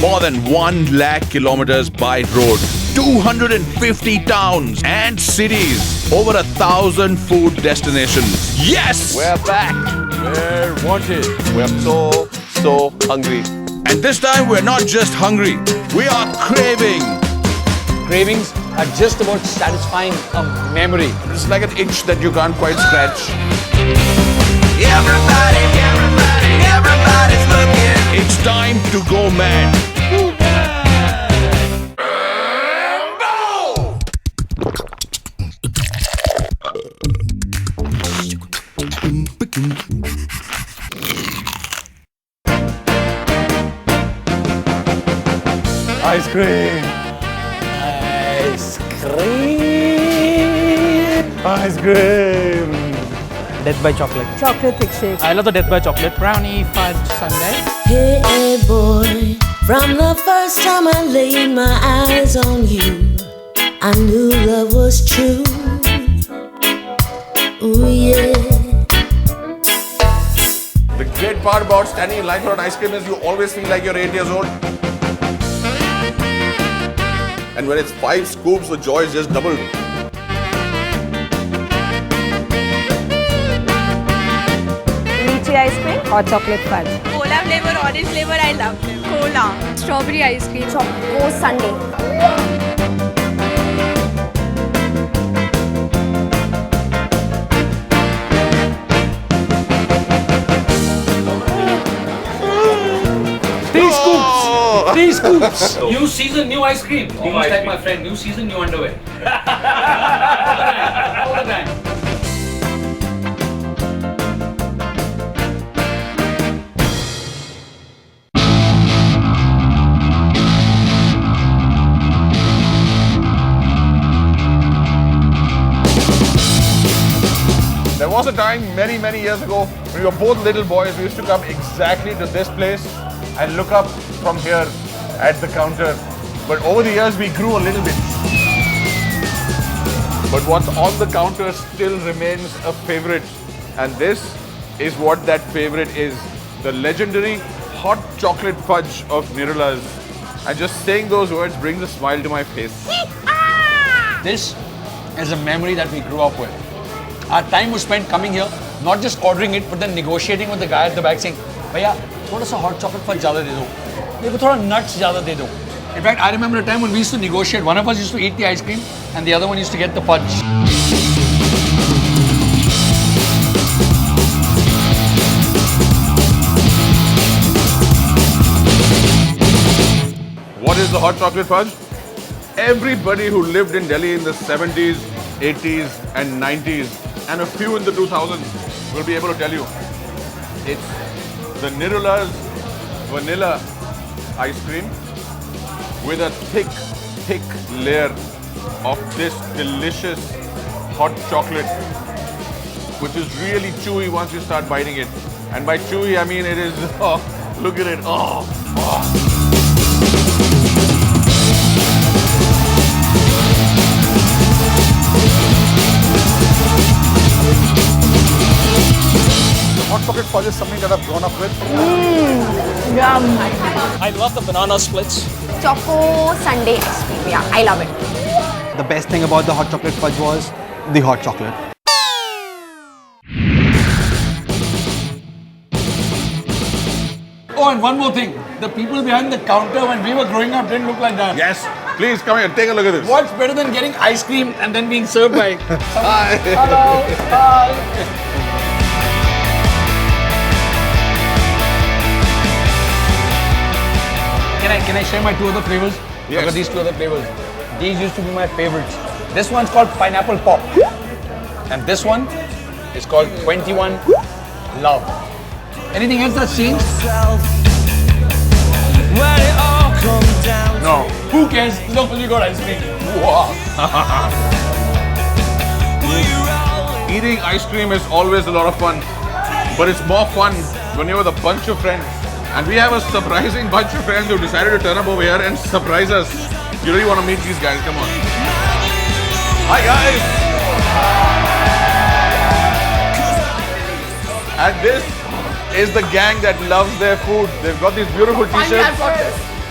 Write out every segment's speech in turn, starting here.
more than 1 lakh kilometers by road, 250 towns and cities, over 1,000 food destinations. Yes! We're back. We're wanted. We're so hungry. And this time we're not just hungry, we are craving. Cravings are just about satisfying a memory. It's like an itch that you can't quite scratch. Everybody's looking. It's time to go mad. Ice cream. Ice cream. Ice cream. Death by chocolate. Chocolate thick shake. I love the Death by chocolate. Brownie fudge sundae. Hey boy, from the first time I laid my eyes on you, I knew love was true. Ooh yeah. The great part about standing in line for an ice cream is you always feel like you're 8 years old. And when it's 5 scoops, the joy is just doubled. Lychee ice cream or chocolate fudge. Cola flavor, orange flavor, I love them. Cola. Strawberry ice cream. Choco sundae. Three scoops. New season, new ice cream. Almost like my friend. New season, new underwear. All the time. There was a time many years ago when we were both little boys. We used to come exactly to this place and look up from here at the counter. But over the years, we grew a little bit. But what's on the counter still remains a favorite. And this is what that favorite is. The legendary hot chocolate fudge of Nirula's. And just saying those words brings a smile to my face. This is a memory that we grew up with. Our time was spent coming here, not just ordering it, but then negotiating with the guy at the back saying, "Bhaiya, थोड़ा सा hot chocolate fudge ज़्यादा दे दो, मेरे को थोड़ा nuts ज़्यादा दे दो." In fact, I remember a time when we used to negotiate. One of us used to eat the ice cream, and the other one used to get the fudge. What is the hot chocolate fudge? Everybody who lived in Delhi in the 70s, 80s and 90s and a few in the 2000s will be able to tell you. It's the Nirula's vanilla ice cream with a thick layer of this delicious hot chocolate, which is really chewy once you start biting it. And by chewy, I mean it is, oh, look at it, oh. Hot chocolate fudge is something that I've grown up with. Yum. I love the banana splits. Choco sundae ice cream. Yeah, I love it. The best thing about the hot chocolate fudge was the hot chocolate. Oh, and one more thing. The people behind the counter when we were growing up didn't look like that. Yes, please come here, take a look at this. What's better than getting ice cream and then being served by Hi. hello, hi. Can I share my 2 other flavors? Yes. Look at these 2 other flavors. These used to be my favorites. This one's called Pineapple Pop. And this one is called 21 Love. Anything else that's changed? No. Who cares? Look, you got ice cream. Wow. Eating ice cream is always a lot of fun, but it's more fun when you're with a bunch of friends. And we have a surprising bunch of friends who decided to turn up over here and surprise us. You really want to meet these guys, come on. Hi guys! And this is the gang that loves their food. They've got these beautiful t-shirts.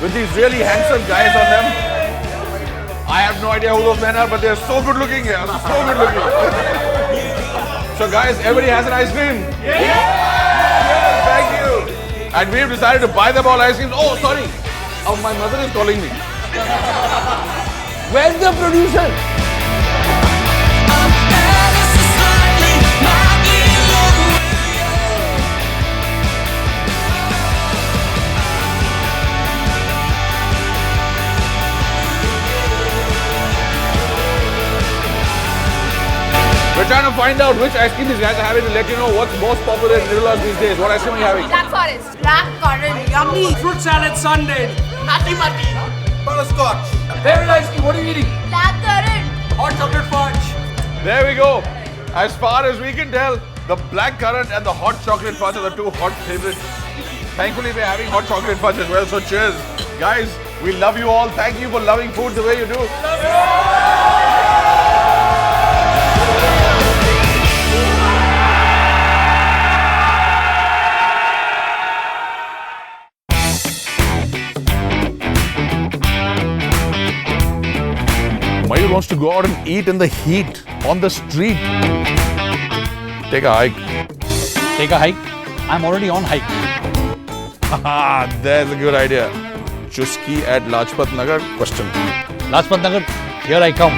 with these really handsome guys on them. I have no idea who those men are, but they're so good looking here. So good looking. So guys, everybody has an ice cream? Yeah! Thank you. And we've decided to buy them all ice creams. Oh, sorry. Oh, my mother is calling me. Where's the producer? We're trying to find out which ice cream these guys are having to let you know what's most popular in Little Us these days. What ice cream are you having? Black Forest. Black currant. Yummy. Fruit salad sundae. Nutty mutty. Butterscotch. Favorite ice cream, what are you eating? Black currant. Hot chocolate fudge. There we go. As far as we can tell, the black currant and the hot chocolate fudge are the two hot favorites. Thankfully, we're having hot chocolate fudge as well, so cheers. Guys, we love you all. Thank you for loving food the way you do. Love you. Mayur wants to go out and eat in the heat on the street. Take a hike. Take a hike. I'm already on hike. Ah, there's a good idea. Chuski at Lajpat Nagar? Question. Lajpat Nagar, here I come.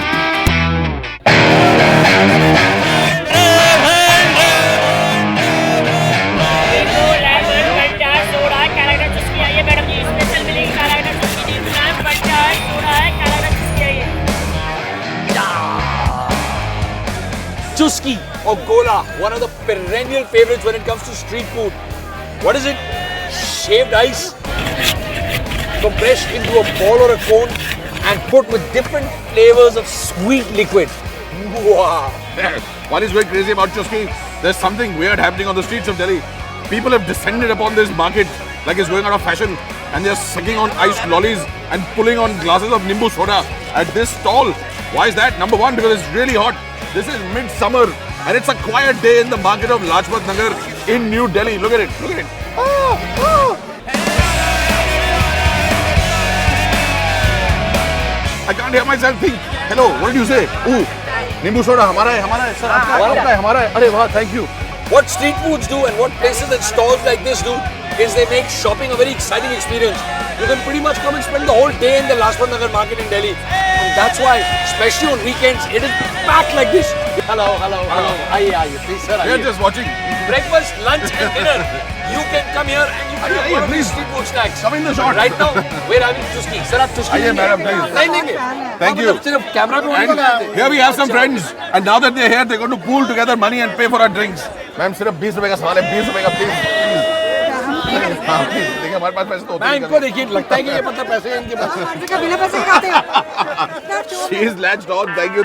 Chuski or Gola, one of the perennial favorites when it comes to street food. What is it? Shaved ice, compressed into a ball or a cone and put with different flavors of sweet liquid. Wow! What is going crazy about Chuski? There's something weird happening on the streets of Delhi. People have descended upon this market like it's going out of fashion, and they're sucking on iced lollies and pulling on glasses of Nimbu soda at this stall. Why is that? Number one, because it's really hot. This is mid-summer and it's a quiet day in the market of Lajpat Nagar in New Delhi. Look at it, look at it. I can't hear myself think. Hello, what did you say? Ooh, Nimbu soda, hamara hai, sir, aapka hai, hamara hai. Arey wow, thank you. What street foods do and what places and stalls like this do is they make shopping a very exciting experience. You can pretty much come and spend the whole day in the Lajpat Nagar market in Delhi. And that's why, especially on weekends, it is packed like this. Hello. Aye, please sir. We're just watching. Breakfast, lunch and dinner. You can come here and you can get one of these street food snacks. Come in the shot. Right now, we're having Chuski. Sir, आप Chuski Aye, madam, please. नहीं लेंगे. Thank you. सिर्फ camera पे होने वाला है. And here we have some friends, and now that they're here, they're going to pool together money and pay for our drinks. Ma'am, सिर्फ 20 रुपए का सवाल है, 20 रुपए का please. हाँ, please. देखिए हमारे पास पैसे तो होते मैं हैं. इनको देखिए लगता है कि ये मतलब पैसे हैं इनके पास. बिना पैसे के खाते हो. She is latched on. Thank you.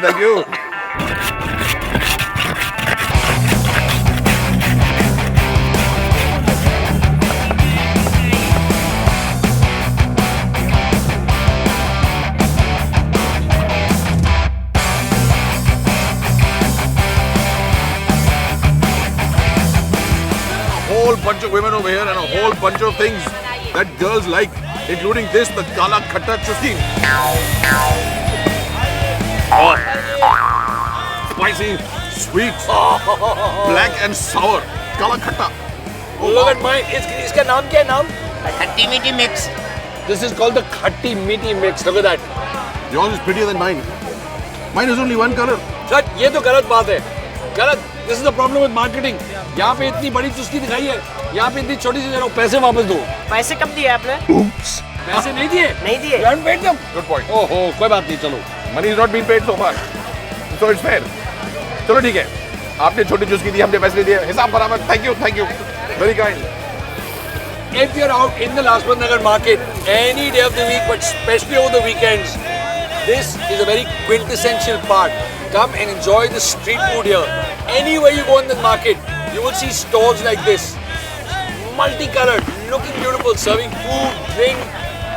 Whole bunch of women over here and a whole bunch of things that girls like, including this, the Kala Khatta Chuski. Spicy, sweet, black and sour. Kala Khatta. Look at mine. इसका नाम क्या है नाम? Khatti Meaty Mix. This is called the Khatti Meaty Mix. Look at that. Yours is prettier than mine. Mine is only one color. Sir, ये तो गलत बात है. गलत. This is the problem with marketing. यहाँ पे इतनी बड़ी चुस्की दिखाई है, यहाँ पे इतनी छोटी सी दे रहा हूँ. पैसे वापस दो. पैसे कब दिए आपने? Oops. पैसे नहीं दिए? नहीं दिए. You haven't paid them. Good point. ओहो, कोई बात नहीं, चलो. Money is not being paid so far. So it's fair. चलो ठीक है. आपने छोटी चुस्की दी, हमने पैसे दिए. हिसाब बराबर. Thank you. Very kind. If you're out in the Lajpat Nagar market any day of the week, but especially over the weekends, this is a very quintessential part. Come and enjoy the street food here. Anywhere you go in the market, you will see stalls like this. Multicolored, looking beautiful, serving food, drink,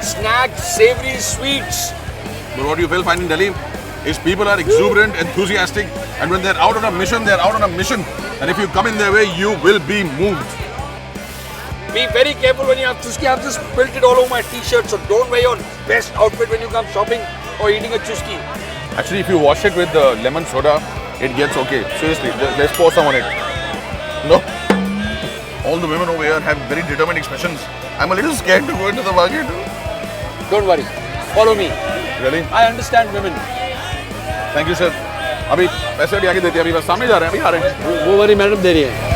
snacks, savory, sweets. But what you will find in Delhi is people are exuberant, enthusiastic, and when they're out on a mission, they're out on a mission. And if you come in their way, you will be moved. Be very careful when you have chuski. I've just spilled it all over my t-shirt, so don't wear your best outfit when you come shopping or eating a chuski. Actually, if you wash it with the lemon soda, it gets okay. Seriously, let's pour some on it. No. All the women over here have very determined expressions. I'm a little scared to go into the market. Don't worry. Follow me. Really? I understand women. Thank you, sir. अभी पैसे भी आगे देते हैं, अभी बस सामने जा रहे हैं, अभी आ रहे हैं. वो वाली मैडम दे रही है.